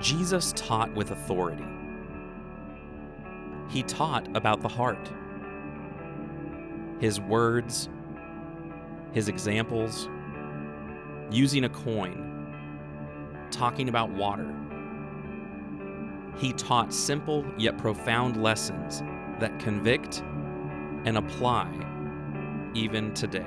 Jesus taught with authority. He taught about the heart. His words, his examples, using a coin, talking about water. He taught simple yet profound lessons that convict and apply even today.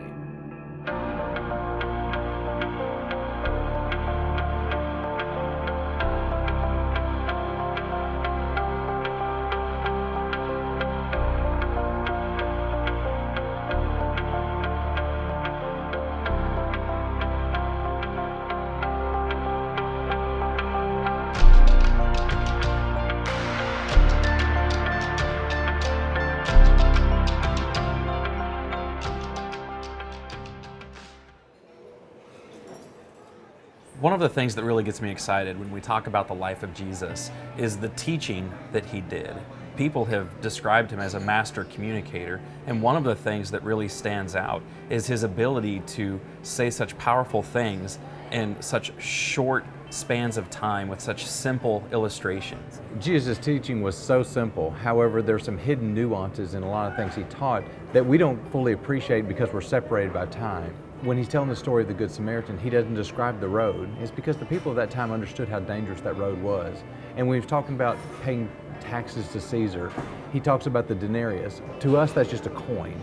One of the things that really gets me excited when we talk about the life of Jesus is the teaching that he did. People have described him as a master communicator, and one of the things that really stands out is his ability to say such powerful things in such short spans of time with such simple illustrations. Jesus' teaching was so simple. However, there's some hidden nuances in a lot of things he taught that we don't fully appreciate because we're separated by time. When he's telling the story of the Good Samaritan, he doesn't describe the road. It's because the people of that time understood how dangerous that road was. And when he's talking about paying taxes to Caesar, he talks about the denarius. To us, that's just a coin.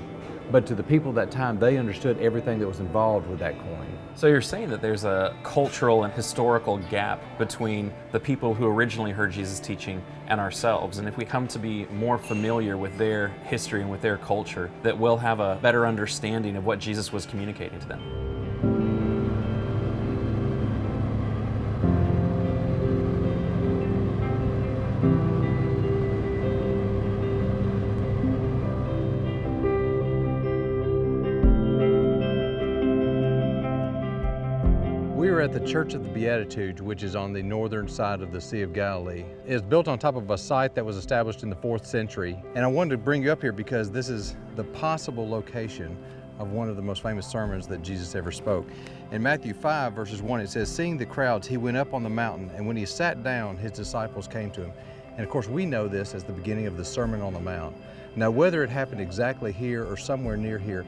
But to the people of that time, they understood everything that was involved with that coin. So you're saying that there's a cultural and historical gap between the people who originally heard Jesus' teaching and ourselves. And if we come to be more familiar with their history and with their culture, that we'll have a better understanding of what Jesus was communicating to them. We are at the Church of the Beatitudes, which is on the northern side of the Sea of Galilee. It's built on top of a site that was established in the 4th century. And I wanted to bring you up here because this is the possible location of one of the most famous sermons that Jesus ever spoke. In Matthew 5, verses 1, it says, "Seeing the crowds, he went up on the mountain, and when he sat down, his disciples came to him." And of course, we know this as the beginning of the Sermon on the Mount. Now, whether it happened exactly here or somewhere near here,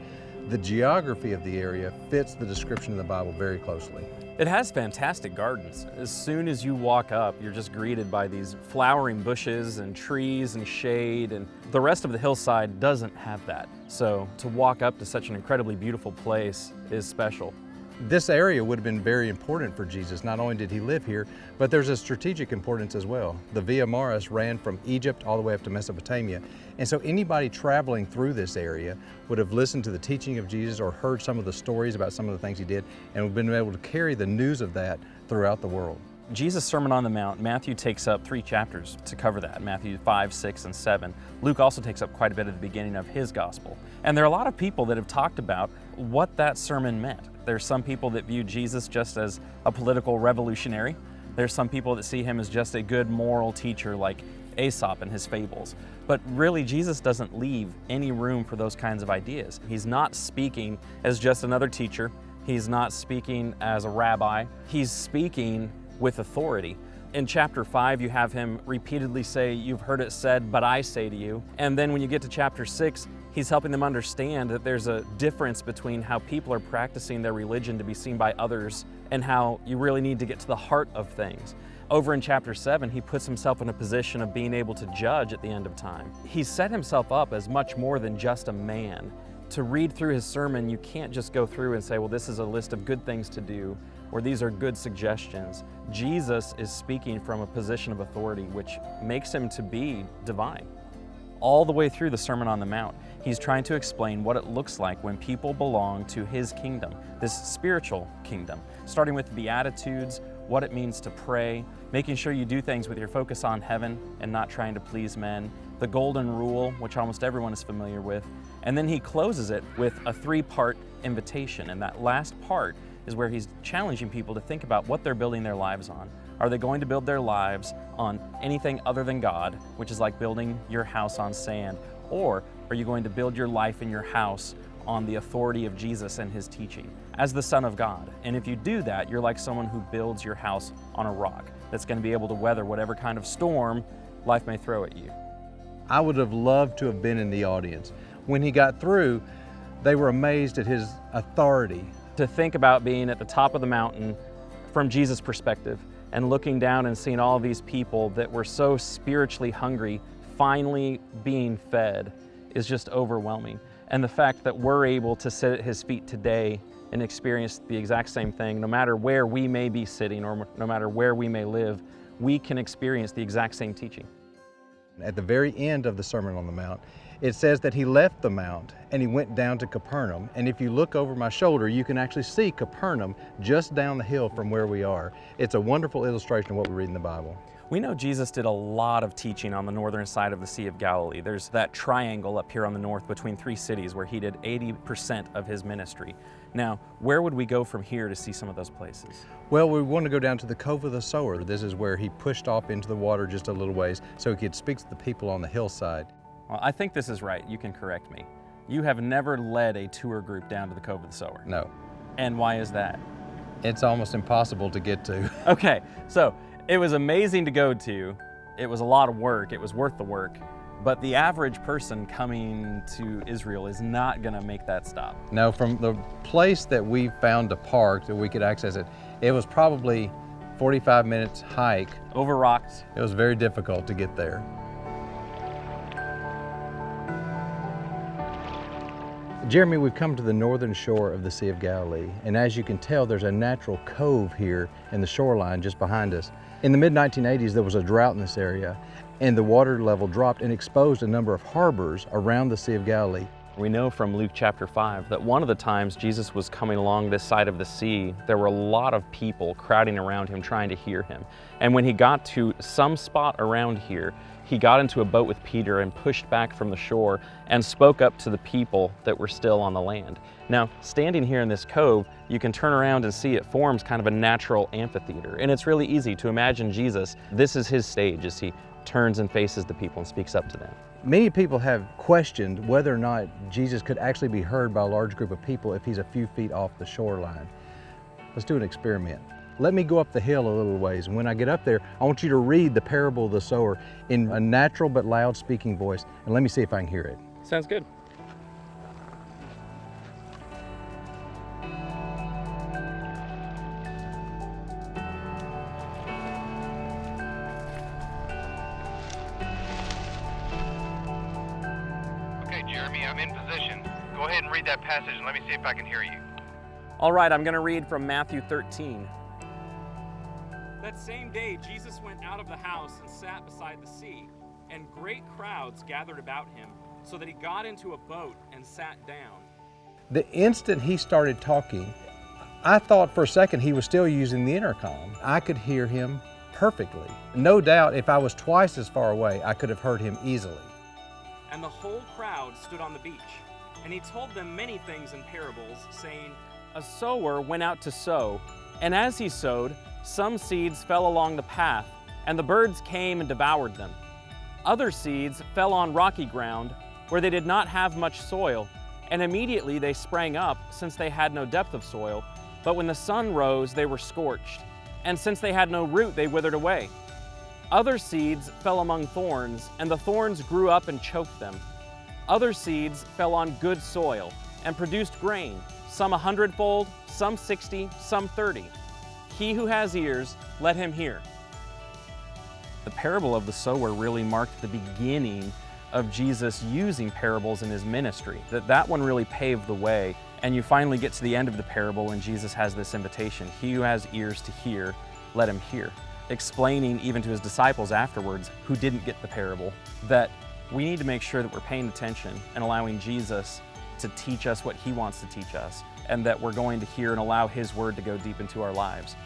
the geography of the area fits the description in the Bible very closely. It has fantastic gardens. As soon as you walk up, you're just greeted by these flowering bushes and trees and shade, and the rest of the hillside doesn't have that. So to walk up to such an incredibly beautiful place is special. This area would have been very important for Jesus. Not only did he live here, but there's a strategic importance as well. The Via Maris ran from Egypt all the way up to Mesopotamia. And so anybody traveling through this area would have listened to the teaching of Jesus or heard some of the stories about some of the things he did and would have been able to carry the news of that throughout the world. Jesus' Sermon on the Mount, Matthew takes up 3 chapters to cover that, Matthew 5, 6, and 7. Luke also takes up quite a bit at the beginning of his gospel. And there are a lot of people that have talked about what that sermon meant. There's some people that view Jesus just as a political revolutionary. There's some people that see him as just a good moral teacher like Aesop and his fables. But really, Jesus doesn't leave any room for those kinds of ideas. He's not speaking as just another teacher. He's not speaking as a rabbi. He's speaking with authority. In chapter 5, you have him repeatedly say, "You've heard it said, but I say to you." And then when you get to chapter 6, he's helping them understand that there's a difference between how people are practicing their religion to be seen by others and how you really need to get to the heart of things. Over in chapter 7, he puts himself in a position of being able to judge at the end of time. He's set himself up as much more than just a man. To read through his sermon, you can't just go through and say, well, this is a list of good things to do, or these are good suggestions. Jesus is speaking from a position of authority, which makes him to be divine. All the way through the Sermon on the Mount, he's trying to explain what it looks like when people belong to his kingdom, this spiritual kingdom, starting with the Beatitudes, what it means to pray, making sure you do things with your focus on heaven and not trying to please men, the golden rule, which almost everyone is familiar with, and then he closes it with a 3-part invitation, and that last part is where he's challenging people to think about what they're building their lives on. Are they going to build their lives on anything other than God, which is like building your house on sand? Or are you going to build your life and your house on the authority of Jesus and his teaching as the Son of God. And if you do that, you're like someone who builds your house on a rock that's going to be able to weather whatever kind of storm life may throw at you. I would have loved to have been in the audience. When he got through, they were amazed at his authority. To think about being at the top of the mountain from Jesus' perspective and looking down and seeing all these people that were so spiritually hungry finally being fed is just overwhelming. And the fact that we're able to sit at his feet today and experience the exact same thing, no matter where we may be sitting or no matter where we may live, we can experience the exact same teaching. At the very end of the Sermon on the Mount, it says that he left the mount and he went down to Capernaum. And if you look over my shoulder, you can actually see Capernaum just down the hill from where we are. It's a wonderful illustration of what we read in the Bible. We know Jesus did a lot of teaching on the northern side of the Sea of Galilee. There's that triangle up here on the north between three cities where he did 80% of his ministry. Now, where would we go from here to see some of those places? Well, we want to go down to the Cove of the Sower. This is where he pushed off into the water just a little ways so he could speak to the people on the hillside. Well, I think this is right. You can correct me. You have never led a tour group down to the Cove of the Sower. No. And why is that? It's almost impossible to get to. Okay, so it was amazing to go to. It was a lot of work. It was worth the work. But the average person coming to Israel is not going to make that stop. No, from the place that we found to park that we could access it, it was probably 45 minutes hike. Over rocks. It was very difficult to get there. Jeremy, we've come to the northern shore of the Sea of Galilee, and as you can tell, there's a natural cove here in the shoreline just behind us. In the mid-1980s, there was a drought in this area, and the water level dropped and exposed a number of harbors around the Sea of Galilee. We know from Luke chapter 5 that one of the times Jesus was coming along this side of the sea, there were a lot of people crowding around him trying to hear him. And when he got to some spot around here, he got into a boat with Peter and pushed back from the shore and spoke up to the people that were still on the land. Now, standing here in this cove, you can turn around and see it forms kind of a natural amphitheater. And it's really easy to imagine Jesus, this is his stage as he turns and faces the people and speaks up to them. Many people have questioned whether or not Jesus could actually be heard by a large group of people if he's a few feet off the shoreline. Let's do an experiment. Let me go up the hill a little ways, and when I get up there, I want you to read the parable of the sower in a natural but loud speaking voice, and let me see if I can hear it. Sounds good. Okay, Jeremy, I'm in position. Go ahead and read that passage and let me see if I can hear you. All right, I'm going to read from Matthew 13. That same day, Jesus went out of the house and sat beside the sea, and great crowds gathered about him, so that he got into a boat and sat down. The instant he started talking, I thought for a second he was still using the intercom. I could hear him perfectly. No doubt if I was twice as far away, I could have heard him easily. And the whole crowd stood on the beach, and he told them many things in parables, saying, A sower went out to sow, and as he sowed, some seeds fell along the path, and the birds came and devoured them. Other seeds fell on rocky ground, where they did not have much soil, and immediately they sprang up, since they had no depth of soil. But when the sun rose, they were scorched, and since they had no root, they withered away. Other seeds fell among thorns, and the thorns grew up and choked them. Other seeds fell on good soil, and produced grain, some 100-fold, some 60, some 30. He who has ears, let him hear. The parable of the sower really marked the beginning of Jesus using parables in his ministry. That one really paved the way. And you finally get to the end of the parable and Jesus has this invitation, he who has ears to hear, let him hear. Explaining even to his disciples afterwards, who didn't get the parable, that we need to make sure that we're paying attention and allowing Jesus to teach us what he wants to teach us, and that we're going to hear and allow his word to go deep into our lives.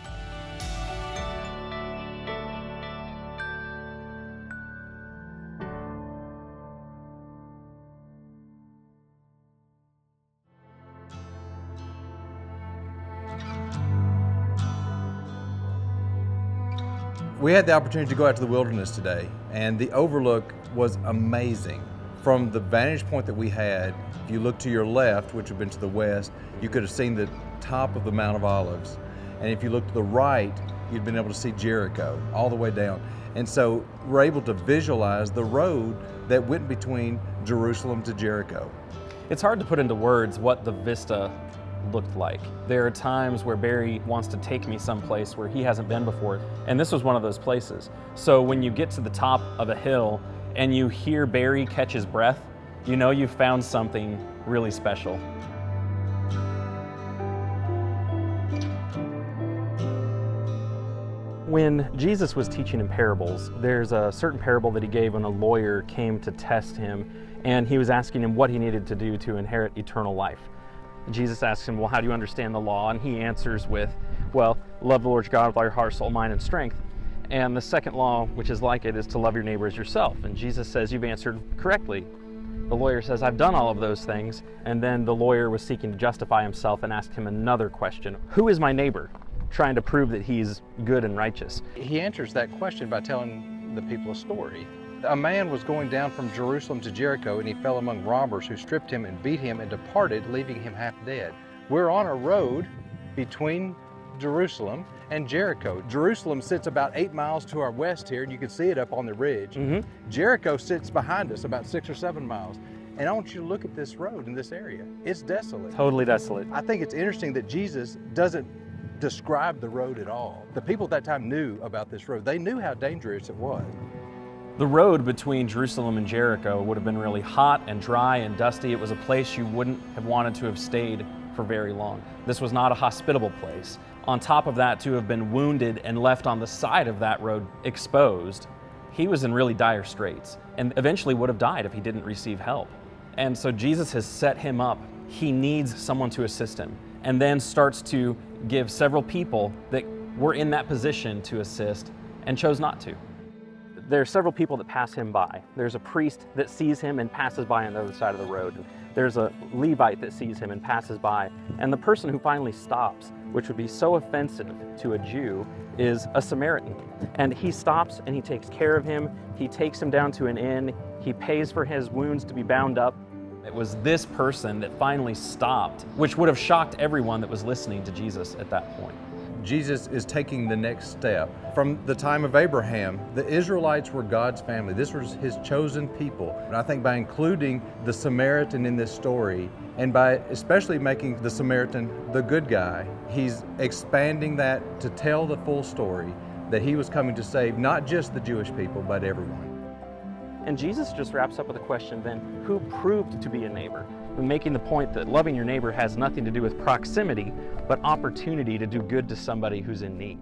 We had the opportunity to go out to the wilderness today, and the overlook was amazing. From the vantage point that we had, if you look to your left, which would have been to the west, you could have seen the top of the Mount of Olives. And if you look to the right, you'd been able to see Jericho all the way down. And so we're able to visualize the road that went between Jerusalem to Jericho. It's hard to put into words what the vista looked like. There are times where Barry wants to take me someplace where he hasn't been before, and this was one of those places. So when you get to the top of a hill and you hear Barry catch his breath, you know you've found something really special. When Jesus was teaching in parables, there's a certain parable that he gave when a lawyer came to test him, and he was asking him what he needed to do to inherit eternal life. Jesus asks him, well, how do you understand the law? And he answers with, well, love the Lord your God with all your heart, soul, mind, and strength. And the second law, which is like it, is to love your neighbor as yourself. And Jesus says, you've answered correctly. The lawyer says, I've done all of those things. And then the lawyer was seeking to justify himself and asked him another question. Who is my neighbor? Trying to prove that he's good and righteous. He answers that question by telling the people a story. A man was going down from Jerusalem to Jericho, and he fell among robbers who stripped him and beat him and departed, leaving him half dead. We're on a road between Jerusalem and Jericho. Jerusalem sits about 8 miles to our west here, and you can see it up on the ridge. Jericho sits behind us about 6 or 7 miles. And I want you to look at this road in this area. It's desolate. Totally desolate. I think it's interesting that Jesus doesn't describe the road at all. The people at that time knew about this road. They knew how dangerous it was. The road between Jerusalem and Jericho would have been really hot and dry and dusty. It was a place you wouldn't have wanted to have stayed for very long. This was not a hospitable place. On top of that, to have been wounded and left on the side of that road exposed, he was in really dire straits and eventually would have died if he didn't receive help. And so Jesus has set him up. He needs someone to assist him, and then starts to give several people that were in that position to assist and chose not to. There are several people that pass him by. There's a priest that sees him and passes by on the other side of the road. There's a Levite that sees him and passes by. And the person who finally stops, which would be so offensive to a Jew, is a Samaritan. And he stops and he takes care of him. He takes him down to an inn. He pays for his wounds to be bound up. It was this person that finally stopped, which would have shocked everyone that was listening to Jesus at that point. Jesus is taking the next step. From the time of Abraham, the Israelites were God's family. This was his chosen people. And I think by including the Samaritan in this story, and by especially making the Samaritan the good guy, he's expanding that to tell the full story that he was coming to save not just the Jewish people, but everyone. And Jesus just wraps up with a question then, who proved to be a neighbor? Making the point that loving your neighbor has nothing to do with proximity, but opportunity to do good to somebody who's in need.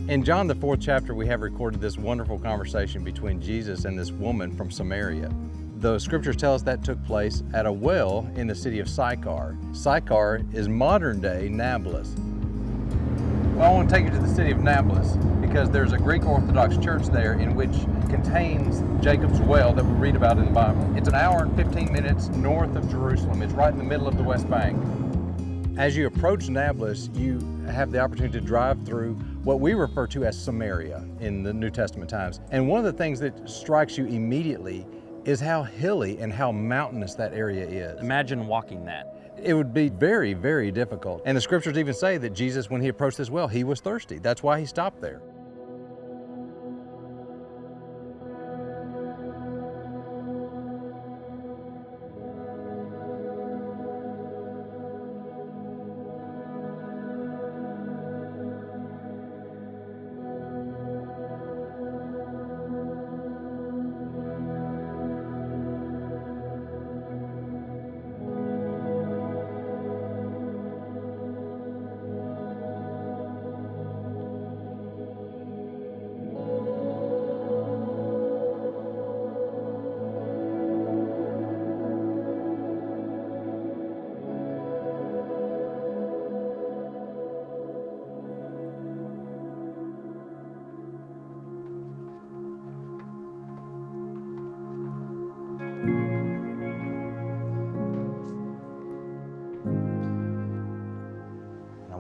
In John, the 4th chapter, we have recorded this wonderful conversation between Jesus and this woman from Samaria. The scriptures tell us that took place at a well in the city of Sychar. Sychar is modern-day Nablus. Well, I want to take you to the city of Nablus because there's a Greek Orthodox church there in which contains Jacob's well that we read about in the Bible. It's an hour and 15 minutes north of Jerusalem. It's right in the middle of the West Bank. As you approach Nablus, you have the opportunity to drive through what we refer to as Samaria in the New Testament times. And one of the things that strikes you immediately is how hilly and how mountainous that area is. Imagine walking that. It would be very, very difficult. And the scriptures even say that Jesus, when he approached this well, he was thirsty. That's why he stopped there.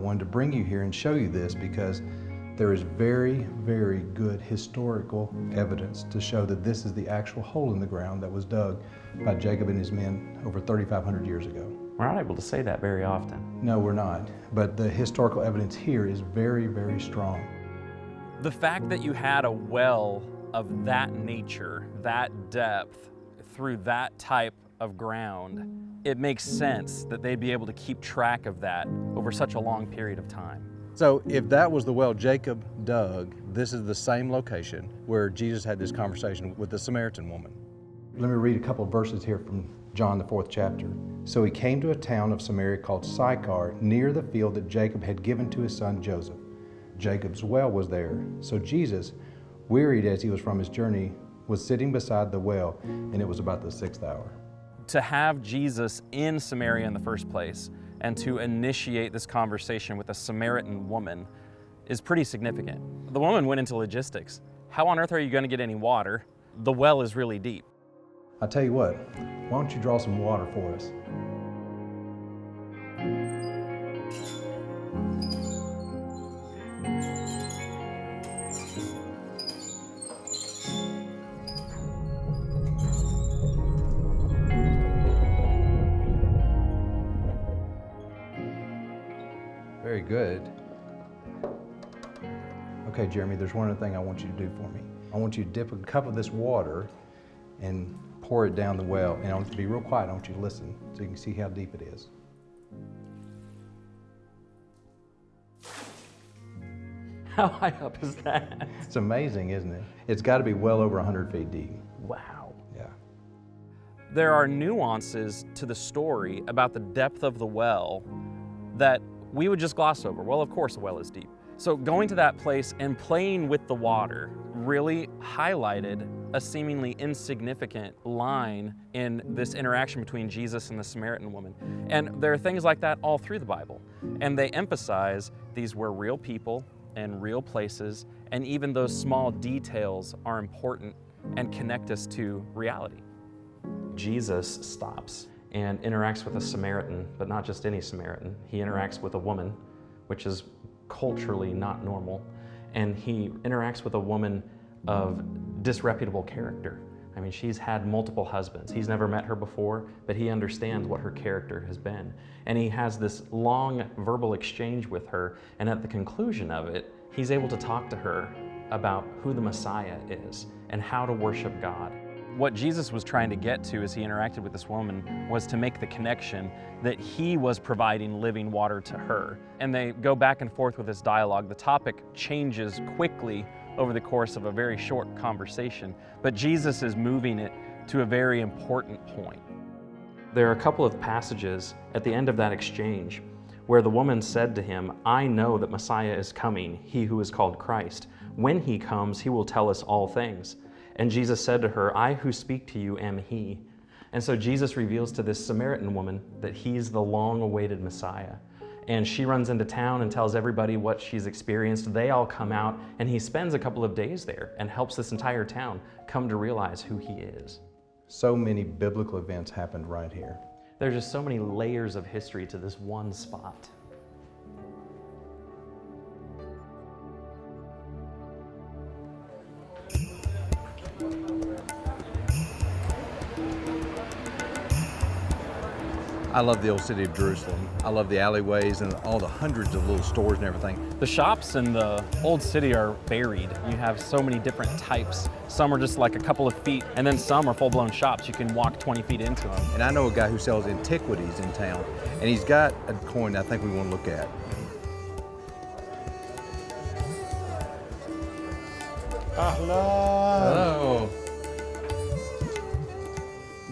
wanted to bring you here and show you this because there is very, very good historical evidence to show that this is the actual hole in the ground that was dug by Jacob and his men over 3,500 years ago. We're not able to say that very often. No, we're not. But the historical evidence here is very, very strong. The fact that you had a well of that nature, that depth, through that type of ground, it makes sense that they'd be able to keep track of that over such a long period of time. So if that was the well Jacob dug, this is the same location where Jesus had this conversation with the Samaritan woman. Let me read a couple of verses here from John, the 4th chapter. So he came to a town of Samaria called Sychar, near the field that Jacob had given to his son Joseph. Jacob's well was there. So Jesus, wearied as he was from his journey, was sitting beside the well, and it was about the 6th hour. To have Jesus in Samaria in the first place and to initiate this conversation with a Samaritan woman is pretty significant. The woman went into logistics. How on earth are you going to get any water? The well is really deep. I'll tell you what, why don't you draw some water for us? Very good. Okay, Jeremy, there's one other thing I want you to do for me. I want you to dip a cup of this water and pour it down the well. And I want you to be real quiet. I want you to listen so you can see how deep it is. How high up is that? It's amazing, isn't it? It's got to be well over 100 feet deep. Wow. Yeah. There are nuances to the story about the depth of the well that we would just gloss over. Well, of course, a well is deep. So going to that place and playing with the water really highlighted a seemingly insignificant line in this interaction between Jesus and the Samaritan woman. And there are things like that all through the Bible. And they emphasize these were real people and real places, and even those small details are important and connect us to reality. Jesus stops and interacts with a Samaritan, but not just any Samaritan. He interacts with a woman, which is culturally not normal, and he interacts with a woman of disreputable character. I mean, she's had multiple husbands. He's never met her before, but he understands what her character has been. And he has this long verbal exchange with her, and at the conclusion of it, he's able to talk to her about who the Messiah is and how to worship God. What Jesus was trying to get to as he interacted with this woman was to make the connection that he was providing living water to her. And they go back and forth with this dialogue. The topic changes quickly over the course of a very short conversation, but Jesus is moving it to a very important point. There are a couple of passages at the end of that exchange where the woman said to him, "I know that Messiah is coming, he who is called Christ. When he comes, he will tell us all things." And Jesus said to her, "I who speak to you am he." And so Jesus reveals to this Samaritan woman that he's the long-awaited Messiah. And she runs into town and tells everybody what she's experienced. They all come out, and he spends a couple of days there and helps this entire town come to realize who he is. So many biblical events happened right here. There's just so many layers of history to this one spot. I love the old city of Jerusalem. I love the alleyways and all the hundreds of little stores and everything. The shops in the old city are varied. You have so many different types. Some are just like a couple of feet, and then some are full-blown shops. You can walk 20 feet into them. And I know a guy who sells antiquities in town, and he's got a coin I think we want to look at. Hello.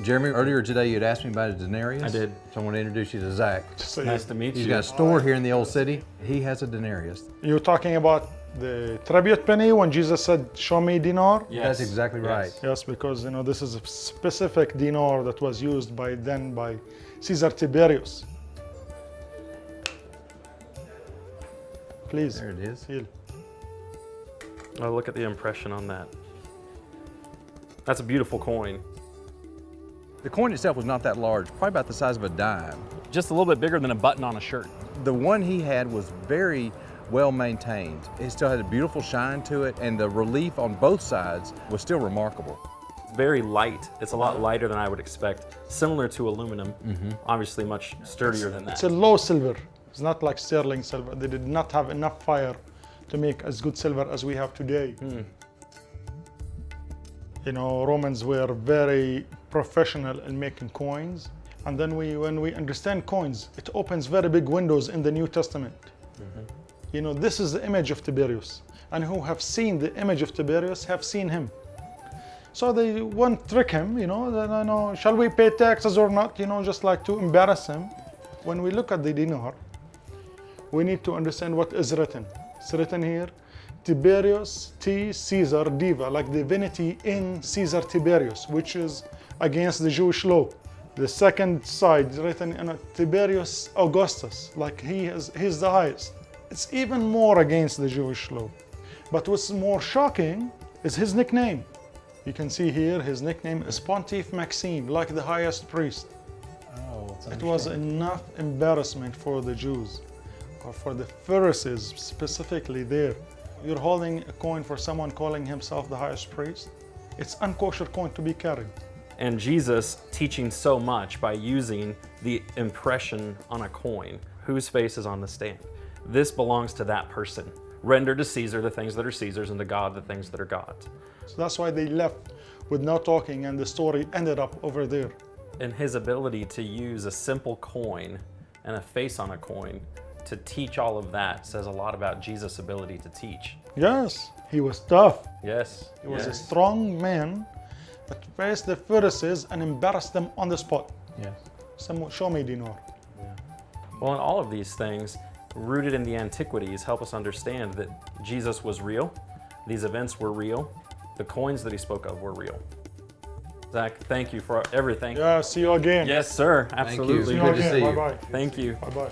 Jeremy, earlier today you had asked me about a denarius. I did. So I want to introduce you to Zach. Nice to meet you. He's got a store here in the old city. He has a denarius. You're talking about the tribute penny when Jesus said, "Show me dinar"? Yes. That's exactly right. Yes, because this is a specific dinar that was used by Caesar Tiberius. Please. There it is. Heel. Oh, look at the impression on that. That's a beautiful coin. The coin itself was not that large, probably about the size of a dime. just a little bit bigger than a button on a shirt. The one he had was very well maintained. It still had a beautiful shine to it, and the relief on both sides was still remarkable. Very light. It's a lot lighter than I would expect. Similar to aluminum, obviously much sturdier than that. It's a low silver. It's not like sterling silver. They did not have enough fire to make as good silver as we have today. You know, Romans were very professional in making coins. And then when we understand coins, it opens very big windows in the New Testament. You know, this is the image of Tiberius. And who have seen the image of Tiberius have seen him. So they won't trick him, you know, then I know, shall we pay taxes or not, you know, just like to embarrass him. When we look at the dinar, we need to understand what is written. It's written here, Tiberius T. Caesar Diva, like divinity in Caesar Tiberius, which is against the Jewish law. The second side is written in Tiberius Augustus, like he's the highest. It's even more against the Jewish law. But what's more shocking is his nickname. You can see here his nickname is Pontiff Maxime, like the highest priest. It was enough embarrassment for the Jews, or for the Pharisees specifically there. You're holding a coin for someone calling himself the highest priest. It's unkosher coin to be carried. And Jesus teaching so much by using the impression on a coin. Whose face is on the stand? This belongs to that person. Render to Caesar the things that are Caesar's, and to God the things that are God's. So that's why they left with no talking, and the story ended up over there. And his ability to use a simple coin and a face on a coin to teach all of that says a lot about Jesus' ability to teach. Yes, he was tough. Yes. He was a strong man that faced the Pharisees and embarrassed them on the spot. Yes. Show me dinar. Well, and all of these things, rooted in the antiquities, help us understand that Jesus was real, these events were real, the coins that he spoke of were real. Zach, thank you for everything. Yeah, see you again. Yes, sir. Absolutely. See you Good to again. see you. Bye-bye. Thank you. Bye-bye.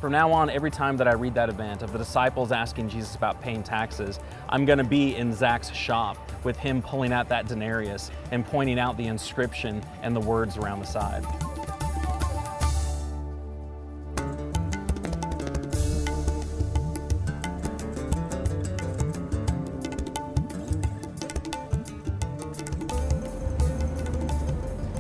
From now on, every time that I read that event of the disciples asking Jesus about paying taxes, I'm going to be in Zach's shop with him pulling out that denarius and pointing out the inscription and the words around the side.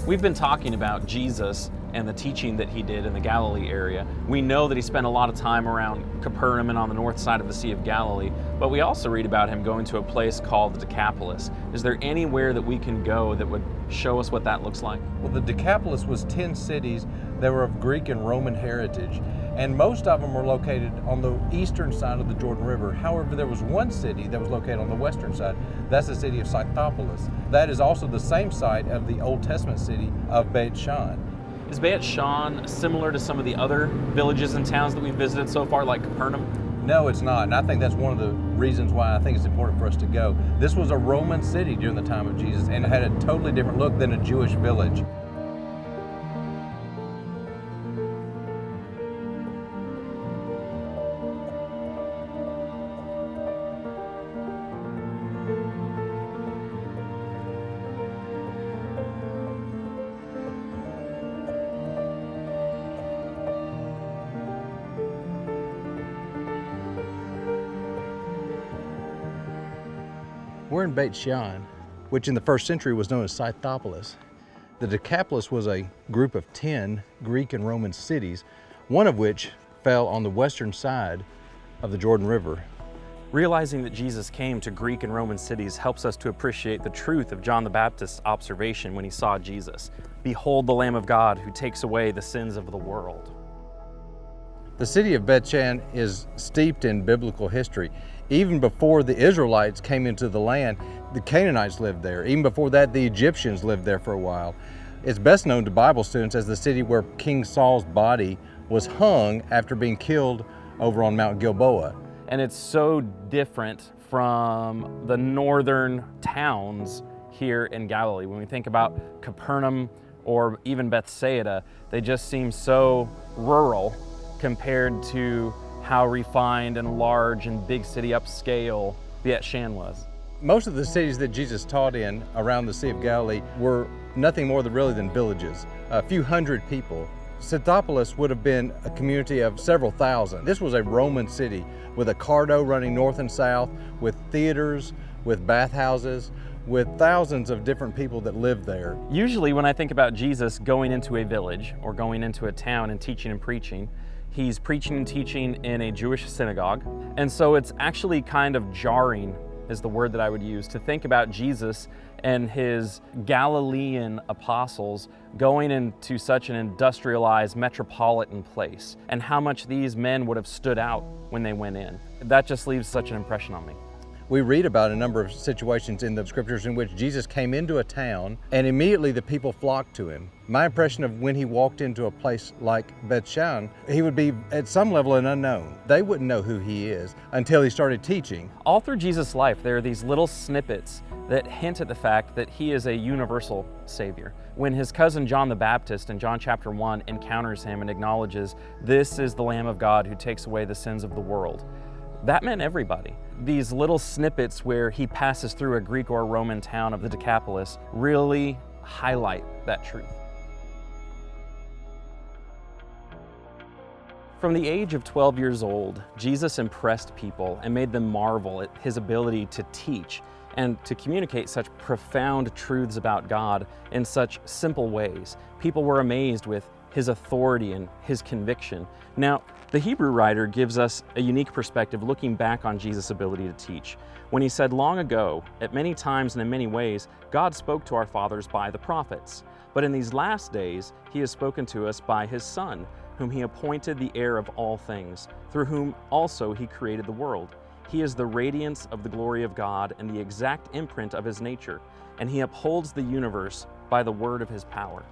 We've been talking about Jesus and the teaching that he did in the Galilee area. We know that he spent a lot of time around Capernaum and on the north side of the Sea of Galilee, but we also read about him going to a place called the Decapolis. Is there anywhere that we can go that would show us what that looks like? Well, the Decapolis was 10 cities that were of Greek and Roman heritage, and most of them were located on the eastern side of the Jordan River. However, there was one city that was located on the western side. That's the city of Decapolis. That is also the same site of the Old Testament city of Beit Shean. Is Beit Shean similar to some of the other villages and towns that we've visited so far, like Capernaum? No, it's not, and I think that's one of the reasons why I think it's important for us to go. This was a Roman city during the time of Jesus, and it had a totally different look than a Jewish village. We're in Beit Shean, which in the first century was known as Scythopolis. The Decapolis was a group of 10 Greek and Roman cities, one of which fell on the western side of the Jordan River. Realizing that Jesus came to Greek and Roman cities helps us to appreciate the truth of John the Baptist's observation when he saw Jesus. Behold the Lamb of God who takes away the sins of the world. The city of Beit Shean is steeped in biblical history. Even before the Israelites came into the land, the Canaanites lived there. Even before that, the Egyptians lived there for a while. It's best known to Bible students as the city where King Saul's body was hung after being killed over on Mount Gilboa. And it's so different from the northern towns here in Galilee. When we think about Capernaum or even Bethsaida, they just seem so rural compared to how refined and large and big city upscale Beit Shean was. Most of the cities that Jesus taught in around the Sea of Galilee were nothing more than really than villages. A few hundred people Decapolis would have been a community of several thousand. This was a Roman city with a cardo running north and south, with theaters, with bathhouses, with thousands of different people that lived there. Usually when I think about Jesus going into a village or going into a town and teaching and preaching, he's preaching and teaching in a Jewish synagogue. And so it's actually kind of jarring, is the word that I would use, to think about Jesus and his Galilean apostles going into such an industrialized metropolitan place, and how much these men would have stood out when they went in. That just leaves such an impression on me. We read about a number of situations in the scriptures in which Jesus came into a town and immediately the people flocked to him. My impression of when he walked into a place like Beit Shean, he would be at some level an unknown. They wouldn't know who he is until he started teaching. All through Jesus' life, there are these little snippets that hint at the fact that he is a universal Savior. When his cousin John the Baptist in John chapter 1 encounters him and acknowledges, "This is the Lamb of God who takes away the sins of the world," that meant everybody. These little snippets where he passes through a Greek or Roman town of the Decapolis really highlight that truth. From the age of 12 years old, Jesus impressed people and made them marvel at his ability to teach and to communicate such profound truths about God in such simple ways. People were amazed with his authority and his conviction. Now, the Hebrew writer gives us a unique perspective looking back on Jesus' ability to teach, when he said, "Long ago, at many times and in many ways, God spoke to our fathers by the prophets. But in these last days, he has spoken to us by his Son, whom he appointed the heir of all things, through whom also he created the world. He is the radiance of the glory of God and the exact imprint of his nature, and he upholds the universe by the word of his power."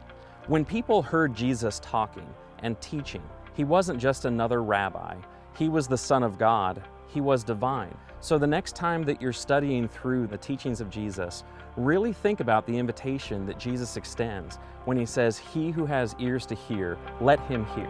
When people heard Jesus talking and teaching, he wasn't just another rabbi. He was the Son of God. He was divine. So the next time that you're studying through the teachings of Jesus, really think about the invitation that Jesus extends when he says, "He who has ears to hear, let him hear."